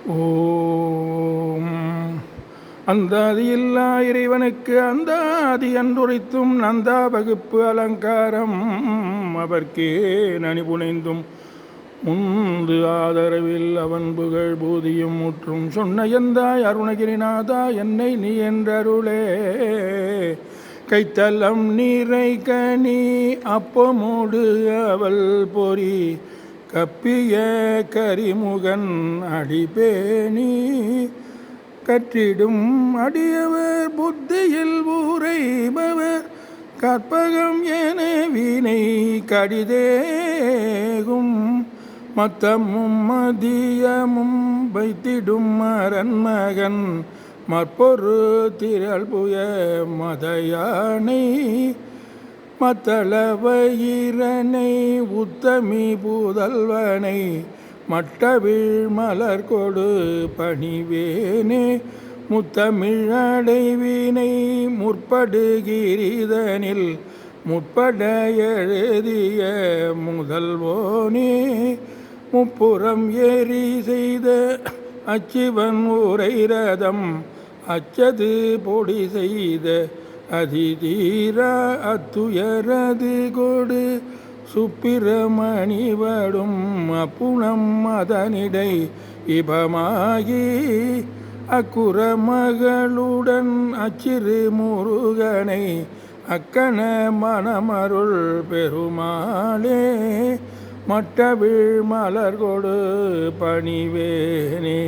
ஓம் அந்தாதியில்லா இறைவனுக்கு அந்தாதி அன்றுரைத்தும் நந்தா வகுப்பு அலங்காரம் அவர்க்கே நனிபுனைந்தும் முந்து ஆதரவில் அவன் புகழ் பூதியும் முற்றும் சொன்ன எந்தாய் அருணகிரிநாதா என்னை நீ என்றருளே. கைத்தலம் நீரை கனி அப்பமோடு அவள் பொறி கப்பிய கரிமுகன் அடிபேணி கற்றிடும் அடியவர் புத்தியில் ஊரைபவர் கற்பகம் என வீணை கடிதேகும் மத்தமும் மதியமும் வைத்திடும் அரண்மகன் மற்பொரு திரள் புய மதயானை மத்தளவயிரனை உத்தமி புதல்வனை மட்டவிழ் மலர் கொடு பணிவேனே முத்தமிழடைவினை முற்படுகிரிதனில் முற்பட எழுதிய முதல்வோனே முப்புறம் ஏறி செய்த அச்சிவன் உரை ரதம் அச்சது பொடி செய்த அதிதீர அத்துயரது கொடு சுப்பிரமணி வடும் அப்புணம் அதனிடை இபமாகி அக்குற மகளுடன் அச்சிறு முருகனை அக்கண மணமருள் பெருமாளே மட்டவிழ் மலர் கொடு பணிவேனே.